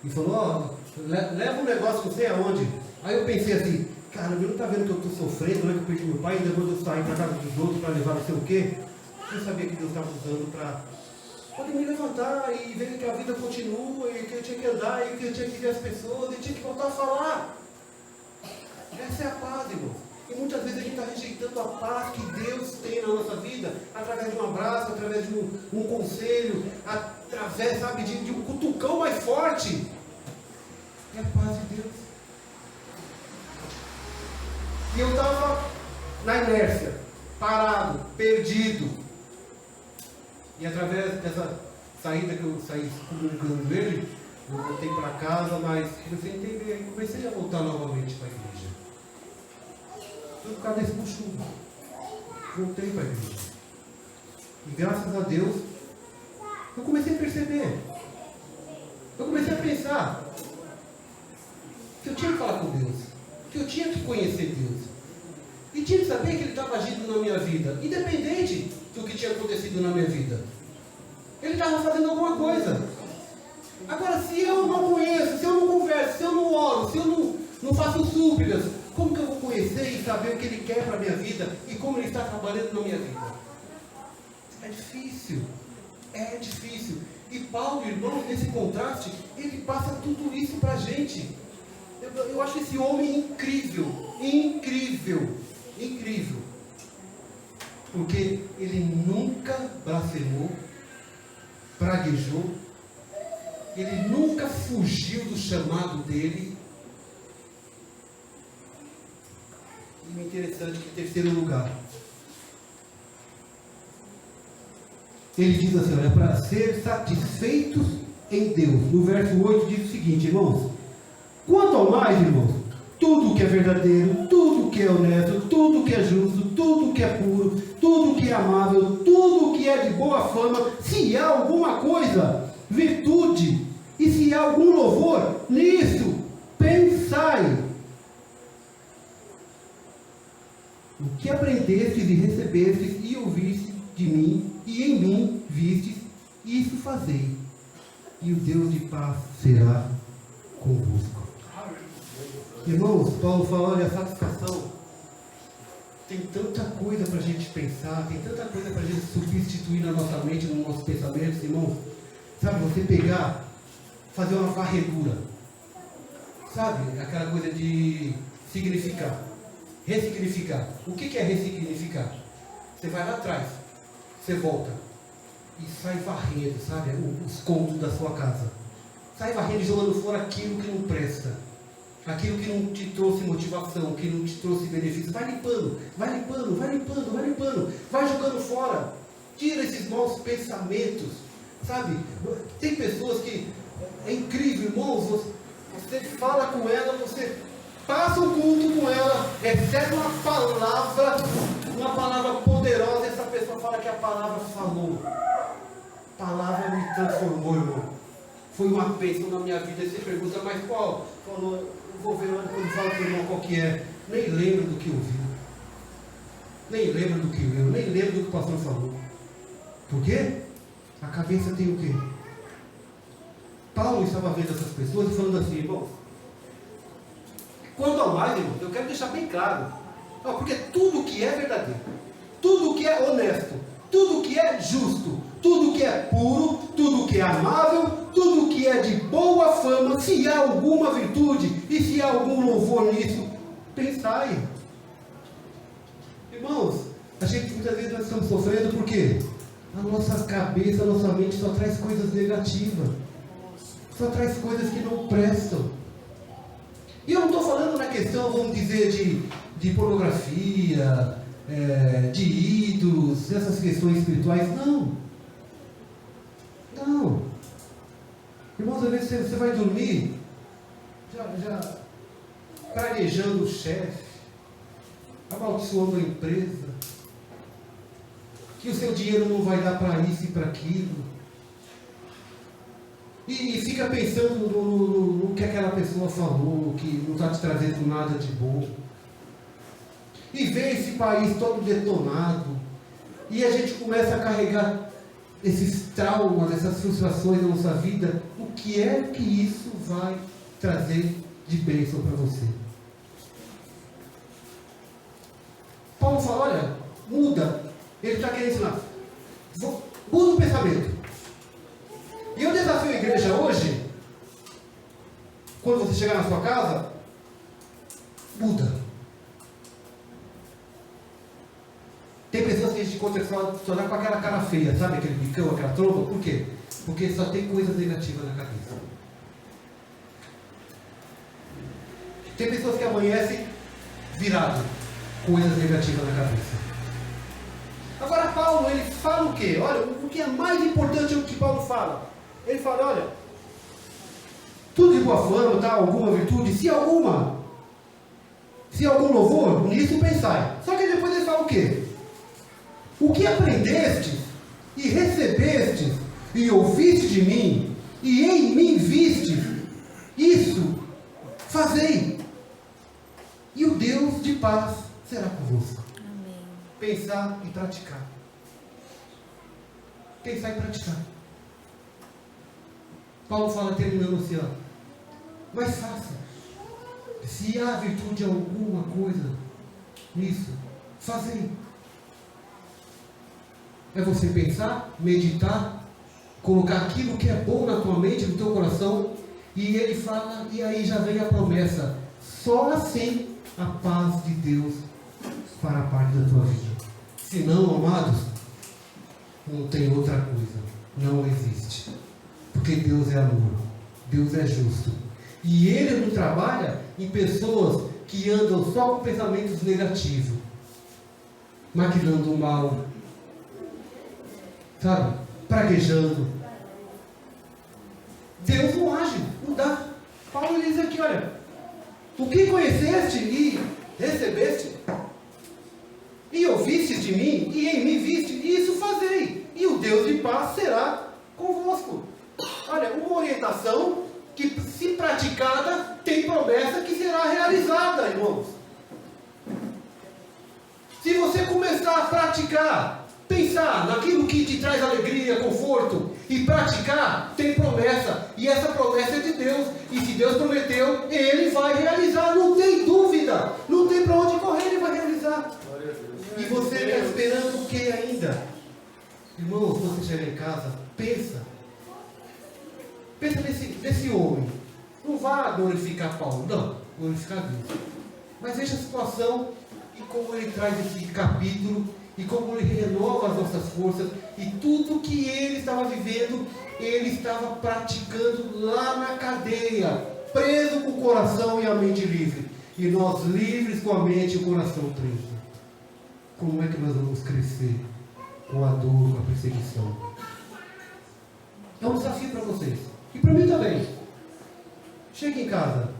Speaker 2: E falou, ó, leva um negócio não sei aonde. Aí eu pensei assim, cara, ele não está vendo que eu estou sofrendo, né? Que eu perdi meu pai, e depois eu saí para casa dos outros para levar não sei o quê. Eu sabia que Deus estava usando para poder me levantar e ver que a vida continua, e que eu tinha que andar, e que eu tinha que ver as pessoas, e tinha que voltar a falar. Essa é a paz, irmão. E muitas vezes a gente está rejeitando a paz que Deus tem na nossa vida, através de um abraço, através de um conselho, através, sabe, de um cutucão mais forte. É a paz de Deus. E eu estava na inércia, parado, perdido. E através dessa saída que eu saí comunicando ele, eu voltei para casa, mas comecei a entender, comecei a voltar novamente para a igreja. Tudo por causa desse buchudo. Voltei para a igreja. E graças a Deus, eu comecei a perceber. Eu comecei a pensar que eu tinha que falar com Deus. Que eu tinha que conhecer Deus. E tinha que saber que Ele estava agindo na minha vida. Independente do que tinha acontecido na minha vida. Ele estava fazendo alguma coisa. Agora, se eu não conheço, se eu não converso, se eu não oro, se eu não faço súplicas, como que eu vou conhecer e saber o que Ele quer para a minha vida e como Ele está trabalhando na minha vida? É difícil. É difícil. E Paulo, irmão, nesse contraste, ele passa tudo isso para a gente. Eu acho esse homem incrível. Incrível. Incrível. Porque ele nunca blasfemou, praguejou, ele nunca fugiu do chamado dele. E é interessante que, em terceiro lugar, ele diz assim, olha, para ser satisfeitos em Deus. No verso 8 diz o seguinte, irmãos: quanto ao mais, irmãos, tudo que é verdadeiro, tudo que é honesto, tudo que é justo, tudo que é puro, tudo que é amável, tudo que é de boa fama, se há alguma coisa, virtude, e se há algum louvor, nisso pensai. O que aprendestes e recebestes e ouvistes de mim, e em mim vistes, isso fazei, e o Deus de paz será convosco. Irmãos, Paulo fala, olha, a satisfação, tem tanta coisa para a gente pensar, tem tanta coisa para a gente substituir na nossa mente, nos nossos pensamentos, irmãos. Sabe, você pegar, fazer uma varredura, sabe, aquela coisa de significar, ressignificar. O que é ressignificar? Você vai lá atrás, você volta e sai varrendo, sabe, os cômodos da sua casa. Sai varrendo e jogando fora aquilo que não presta. Aquilo que não te trouxe motivação, que não te trouxe benefício. Vai limpando, vai limpando, vai limpando, vai limpando. Vai jogando fora. Tira esses maus pensamentos. Sabe? Tem pessoas que... É incrível, irmãos. Você fala com ela, você passa o culto com ela, recebe uma palavra poderosa. Essa pessoa fala que a palavra falou. A palavra me transformou, irmão. Foi uma bênção na minha vida. Você pergunta, mas qual? Falou, eu vou ver quando falo com o irmão qual que é. Nem lembro do que ouviu. Nem lembro do que leu. Nem lembro do que o pastor falou. Por quê? A cabeça tem o quê? Paulo estava vendo essas pessoas e falando assim, irmãos, quanto ao mais, irmãos, eu quero deixar bem claro. Não, porque tudo que é verdadeiro, tudo que é honesto, tudo que é justo, tudo que é puro, tudo que é amável, tudo que é de boa fama, se há alguma virtude e se há algum louvor nisso, pensai. Irmãos, a gente muitas vezes nós estamos sofrendo porque a nossa cabeça, a nossa mente só traz coisas negativas. Só traz coisas que não prestam. E eu não estou falando na questão, vamos dizer, de pornografia, de ídolos, essas questões espirituais. Não. Não. Irmãos, às vezes você vai dormir já praguejando o chefe, amaldiçoando a empresa, que o seu dinheiro não vai dar para isso e para aquilo. E fica pensando no que aquela pessoa falou, que não está te trazendo nada de bom. E vê esse país todo detonado. E a gente começa a carregar esses traumas, essas frustrações na nossa vida. O que é que isso vai trazer de bênção para você? Paulo fala, olha, muda. Ele está querendo ensinar. Muda o pensamento. E eu desafio a igreja hoje, quando você chegar na sua casa, muda. Tem pessoas que a gente encontra só dá com aquela cara feia, sabe? Aquele bicão, aquela tromba. Por quê? Porque só tem coisas negativas na cabeça. Tem pessoas que amanhecem virado, coisas negativas na cabeça. Agora Paulo, ele fala o quê? Olha, o que é mais importante é o que Paulo fala. Ele fala, olha, tudo de boa fama, tá? Alguma virtude, se algum louvor, nisso pensai. Só que depois ele fala o quê? O que aprendestes e recebestes e ouviste de mim e em mim vistes, isso fazei. E o Deus de paz será convosco.
Speaker 3: Amém.
Speaker 2: Pensar e praticar. Pensar e praticar. Paulo fala terminando assim, ó. Mas faça. Se há virtude alguma coisa nisso, fazei. É você pensar, meditar, colocar aquilo que é bom na tua mente, no teu coração, e ele fala, e aí já vem a promessa. Só assim a paz de Deus fará parte da tua vida. Se não, amados, não tem outra coisa. Não existe. Porque Deus é amor. Deus é justo. E Ele não trabalha em pessoas que andam só com pensamentos negativos, maquinando o mal, sabe? Praguejando. Deus não age, não dá. Paulo diz aqui, olha, o que conheceste e recebeste, e ouviste de mim, e em mim viste, isso fazei, e o Deus de paz será convosco. Olha, uma orientação que, se praticada, tem promessa que será realizada, irmãos. Se você começar a praticar, pensar naquilo que te traz alegria, conforto, e praticar, tem promessa, e essa promessa é de Deus, e se Deus prometeu, Ele vai realizar, não tem dúvida, não tem para onde correr, Ele vai realizar. E você está esperando o que ainda? Irmãos, quando você chegar em casa, pensa nesse homem. Não vá glorificar Paulo, não, glorificar Deus. Mas veja a situação e como ele traz esse capítulo, e como ele renova as nossas forças, e tudo que ele estava vivendo, ele estava praticando lá na cadeia, preso com o coração e a mente livre. E nós livres com a mente e o coração preso. Como é que nós vamos crescer com a dor, com a perseguição? É um desafio para vocês. E para mim também. Chegue em casa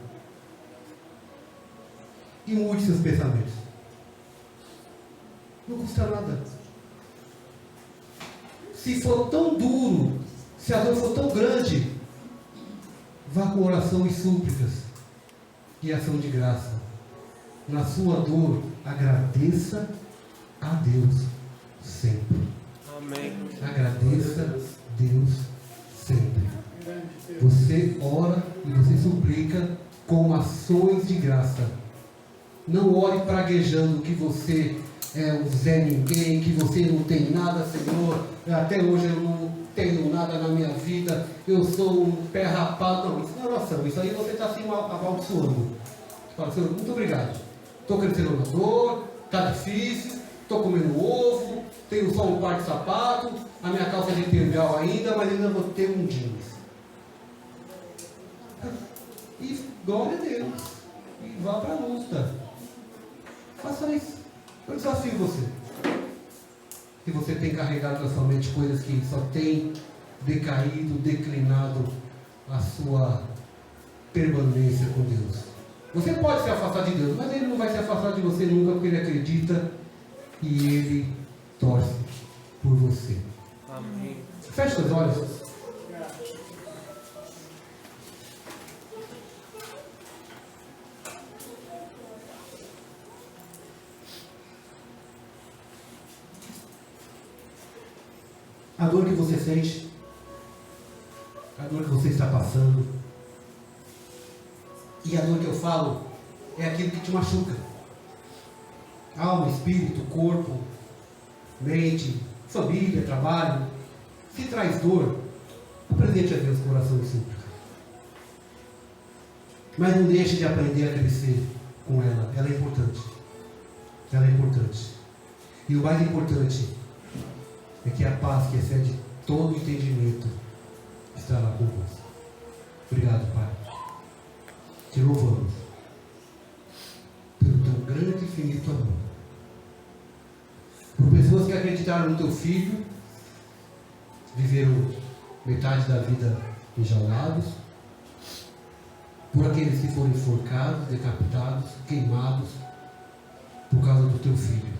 Speaker 2: e mude seus pensamentos. Não custa nada. Se for tão duro, se a dor for tão grande, vá com oração e súplicas e ação de graça. Na sua dor, agradeça a Deus sempre.
Speaker 4: Amém.
Speaker 2: Agradeça a Deus sempre. Você ora e você suplica com ações de graça. Não ore praguejando que você é um Zé Ninguém, que você não tem nada, Senhor. Até hoje eu não tenho nada na minha vida. Eu sou um pé rapado. Não, isso não é oração. Isso aí você está assim amaldiçoando. Fala, Senhor, muito obrigado. Estou crescendo na dor, está difícil, estou comendo ovo, tenho só um par de sapato, a minha calça é de tergal ainda, mas ainda vou ter um jeans. glória a Deus. E vá para a luta. Faça isso. Eu desafio você. Se você tem carregado na sua mente coisas que só tem decaído, declinado a sua permanência com Deus. Você pode se afastar de Deus, mas Ele não vai se afastar de você nunca, porque Ele acredita e Ele torce por você.
Speaker 4: Amém.
Speaker 2: Feche os olhos. A dor que você sente, a dor que você está passando, e a dor que eu falo é aquilo que te machuca. Alma, espírito, corpo, mente, família, trabalho. Se traz dor, apresente a Deus com coração e súplica. Mas não deixe de aprender a crescer com ela. Ela é importante. Ela é importante. E o mais importante é que a paz que excede todo entendimento estará convosco. Obrigado, Pai. Te louvamos pelo teu grande e infinito amor. Por pessoas que acreditaram no teu Filho, viveram metade da vida enjaulados, por aqueles que foram enforcados, decapitados, queimados, por causa do teu Filho.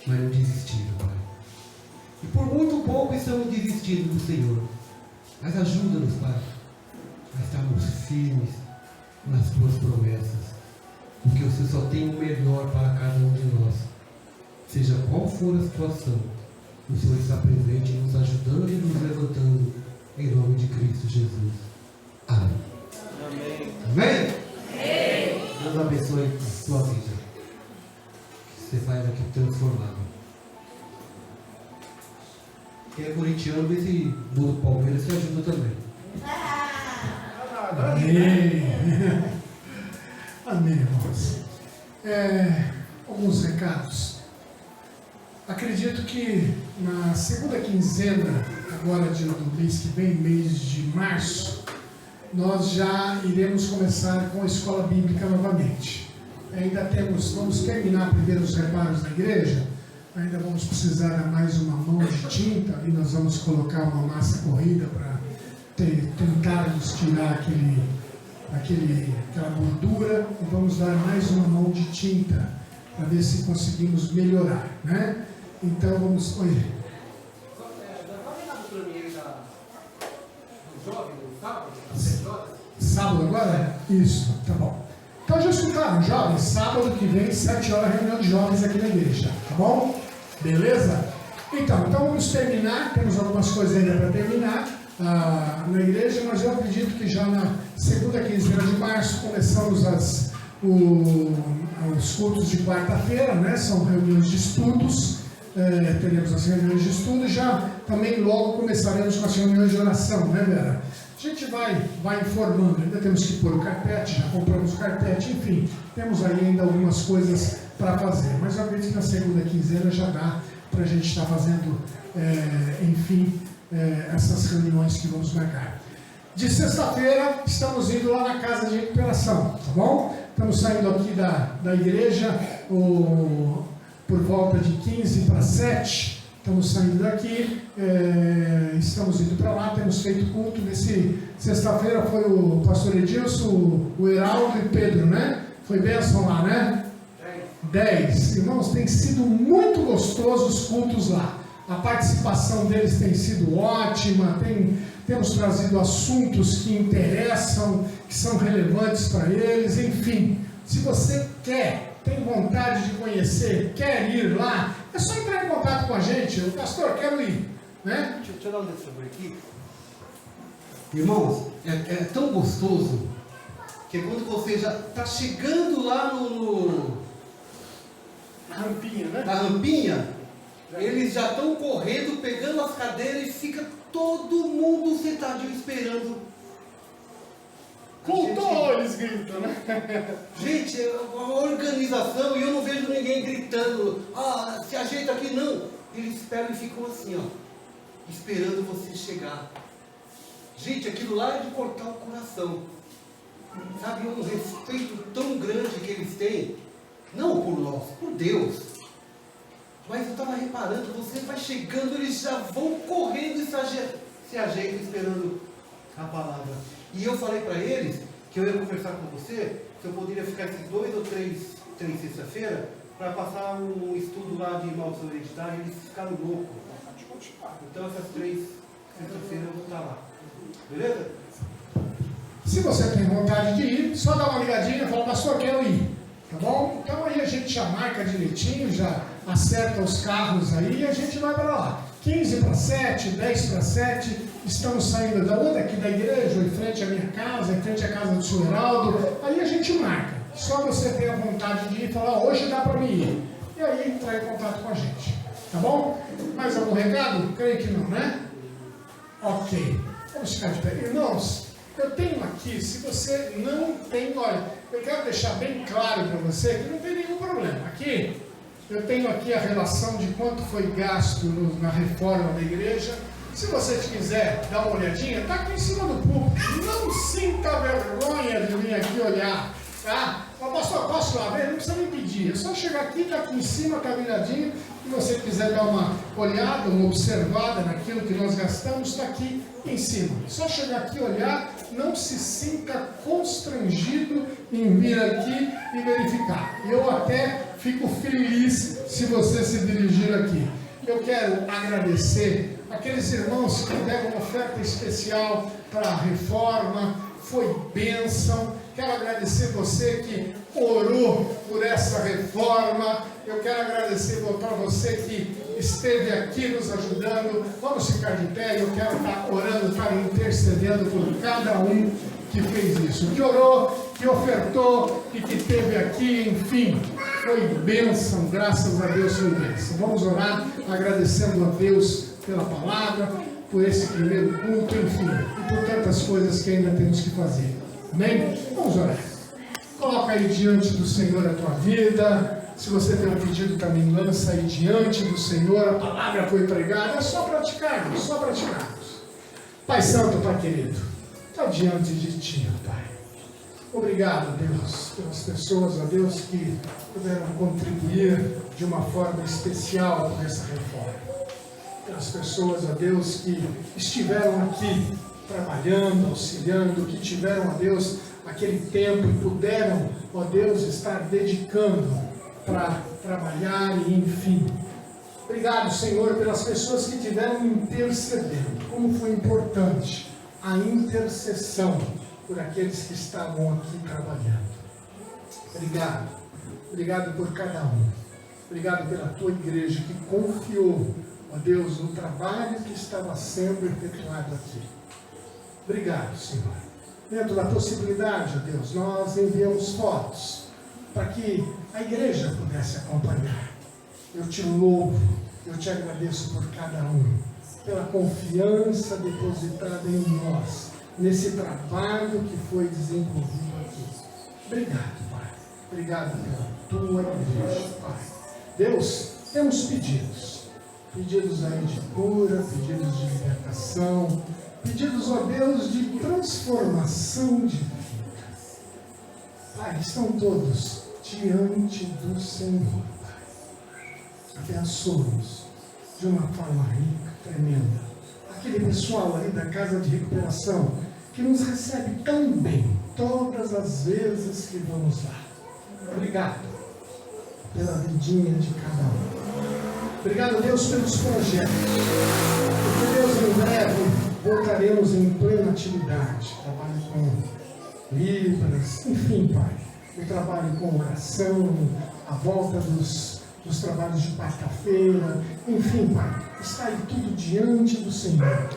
Speaker 2: Mas não desistiram, Pai. E por muito pouco estamos desistindo do Senhor. Mas ajuda-nos, Pai, a estarmos firmes nas tuas promessas. Porque o Senhor só tem o melhor para cada um de nós. Seja qual for a situação, o Senhor está presente, nos ajudando e nos levantando, em nome de Cristo Jesus. Amém.
Speaker 4: Amém.
Speaker 2: Amém? Amém. Deus abençoe a tua vida. Que você saia daqui transformado. Quem é corintiano, vê se muda o Palmeiras, se ajuda também.
Speaker 1: Amém. Amém, irmãos. Alguns recados. Acredito que na segunda quinzena, agora do mês que vem, mês de março, nós já iremos começar com a escola bíblica novamente. Ainda vamos terminar primeiro os reparos da igreja, ainda vamos precisar de mais uma mão de tinta, e nós vamos colocar uma massa corrida para tentarmos tirar aquela gordura, e vamos dar mais uma mão de tinta para ver se conseguimos melhorar, né? Então vamos. Oi. Sábado agora? Isso, tá bom. Então já escutaram, jovens? Sábado que vem, 7 horas, reunião de jovens aqui na igreja, tá bom? Beleza? Então vamos terminar, temos algumas coisas ainda para terminar na igreja, mas eu acredito que já na segunda quinzena de março começamos os cultos de quarta-feira, né? São reuniões de estudos. Teremos as reuniões de estudo e já também logo começaremos com as reuniões de oração, né, Vera? A gente vai informando, ainda temos que pôr o carpete, já compramos o carpete, enfim, temos aí ainda algumas coisas para fazer, mas eu acredito que na segunda quinzena já dá para a gente estar fazendo, essas reuniões que vamos marcar. De sexta-feira estamos indo lá na casa de recuperação, tá bom? Estamos saindo aqui da igreja, por volta de 15 para 7, estamos saindo daqui, estamos indo para lá, temos feito culto. Sexta-feira foi o pastor Edilson, o Heraldo e Pedro, né? Foi bênção lá, né? 10. Irmãos, tem sido muito gostoso os cultos lá. A participação deles tem sido ótima, temos trazido assuntos que interessam, que são relevantes para eles, enfim. Se você tem vontade de conhecer, quer ir lá, é só entrar em contato com a gente. O pastor, quero ir, né?
Speaker 2: Deixa eu dar um dedo sobre aqui. Irmãos, é tão gostoso que quando você já está chegando lá
Speaker 1: Na rampinha, né?
Speaker 2: na rampinha, eles já estão correndo, pegando as cadeiras e fica todo mundo sentadinho esperando.
Speaker 1: Cultou, eles gritam, né?
Speaker 2: Gente, é uma organização e eu não vejo ninguém gritando, se ajeita aqui, não. Eles esperam e ficam assim, ó, esperando você chegar. Gente, aquilo lá é de cortar o coração. sabe, um respeito tão grande que eles têm, não por nós, por Deus. Mas eu estava reparando, você vai chegando, eles já vão correndo e se ajeitam esperando a palavra. E eu falei para eles que eu ia conversar com você, se eu poderia ficar esses 2 ou 3 sexta-feira, para passar um estudo lá de maldição hereditária, e eles ficaram loucos. Então essas 3 sexta-feira eu vou estar lá. Beleza?
Speaker 1: Se você tem vontade de ir, só dá uma ligadinha e fala, pastor, quero ir. Tá bom? Então aí a gente já marca direitinho, já acerta os carros aí e a gente vai para lá. 15 para 7, 10 para 7, estamos saindo da onde? Aqui da igreja, em frente à minha casa, em frente à casa do senhor Heraldo. Aí a gente marca. Só você tem a vontade de ir e falar, hoje dá para mim ir. E aí entrar em contato com a gente. Tá bom? Mais algum recado? Creio que não, né? Ok. Vamos ficar de pé. Irmãos, eu tenho aqui, se você não tem, olha, eu quero deixar bem claro para você que não tem nenhum problema. Aqui, eu tenho aqui a relação de quanto foi gasto na reforma da igreja. Se você quiser dar uma olhadinha, está aqui em cima do púlpito. Não sinta vergonha de vir aqui olhar, tá? Mas, pastor, posso lá ver? Não precisa nem pedir. É só chegar aqui, está aqui em cima, está viradinho. Se você quiser dar uma olhada, uma observada naquilo que nós gastamos, está aqui em cima. Só chegar aqui e olhar, não se sinta constrangido em vir aqui e verificar. Eu até fico feliz se você se dirigir aqui. Eu quero agradecer aqueles irmãos que deram uma oferta especial para a reforma, foi bênção. Quero agradecer você que orou por essa reforma. Eu quero agradecer para você que esteve aqui nos ajudando. Vamos ficar de pé. Eu quero estar orando, estar intercedendo por cada um que fez isso, que orou, que ofertou e que esteve aqui, enfim, foi bênção, graças a Deus foi bênção. Vamos orar agradecendo a Deus pela palavra, por esse primeiro culto, enfim, e por tantas coisas que ainda temos que fazer. Amém? Vamos orar. Coloca aí diante do Senhor a tua vida. Se você tem um pedido também, lança aí diante do Senhor. A palavra foi pregada, é só praticarmos, só praticarmos. Pai Santo, Pai querido, está diante de Ti, Pai. Obrigado, Deus, pelas pessoas, ó Deus, que puderam contribuir de uma forma especial com essa reforma. Pelas pessoas, ó Deus, que estiveram aqui trabalhando, auxiliando, que tiveram, ó Deus, aquele tempo e puderam, ó Deus, estar dedicando para trabalhar e enfim. Obrigado, Senhor, pelas pessoas que tiveram intercedendo. Como foi importante a intercessão por aqueles que estavam aqui trabalhando. Obrigado. Obrigado por cada um. Obrigado pela tua igreja que confiou, ó Deus, no trabalho que estava sendo efetuado aqui. Obrigado, Senhor. Dentro da possibilidade, ó Deus, nós enviamos fotos para que a igreja pudesse acompanhar. Eu te louvo, eu te agradeço por cada um, pela confiança depositada em nós, nesse trabalho que foi desenvolvido aqui. Obrigado, Pai. Obrigado pela tua igreja, Pai. Deus, temos pedidos. Pedidos aí de cura, pedidos de libertação, pedidos, ó Deus, de transformação de vida. Pai, estão todos diante do Senhor, Pai. Abençoa-nos de uma forma rica, tremenda. Aquele pessoal ali da casa de recuperação que nos recebe tão bem todas as vezes que vamos lá. Obrigado pela vidinha de cada um. Obrigado, Deus, pelos projetos. Porque, Deus, em breve voltaremos em plena atividade. Trabalho com Libras, enfim, Pai. Eu trabalho com oração, a volta dos trabalhos de quarta-feira, enfim, Pai, está aí tudo diante do Senhor.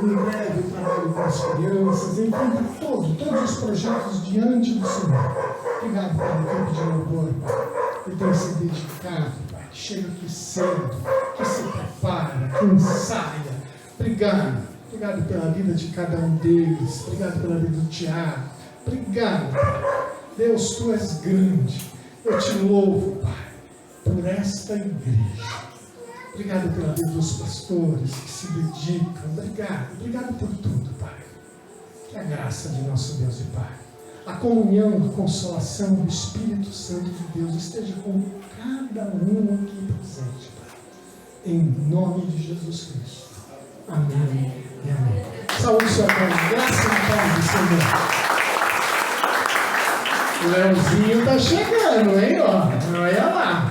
Speaker 1: Em breve eu trabalho com as crianças, enfim, todos os projetos diante do Senhor. Obrigado pela equipe de louvor, Pai, que tem se dedicado, Pai, que chega aqui cedo, que se prepara, que ensaia. Obrigado pela vida de cada um deles, obrigado pela vida do Tiago, obrigado, Pai. Deus, Tu és grande, eu te louvo, Pai, por esta igreja. Obrigado pela vida dos pastores que se dedicam. Obrigado por tudo, Pai. Que a graça de nosso Deus e Pai, a comunhão, a consolação do Espírito Santo de Deus esteja com cada um aqui presente, Pai. Em nome de Jesus Cristo. Amém e amém. Saúde, sua paz. Graça e paz do Senhor. O Leozinho tá chegando, hein? Ó. Olha lá.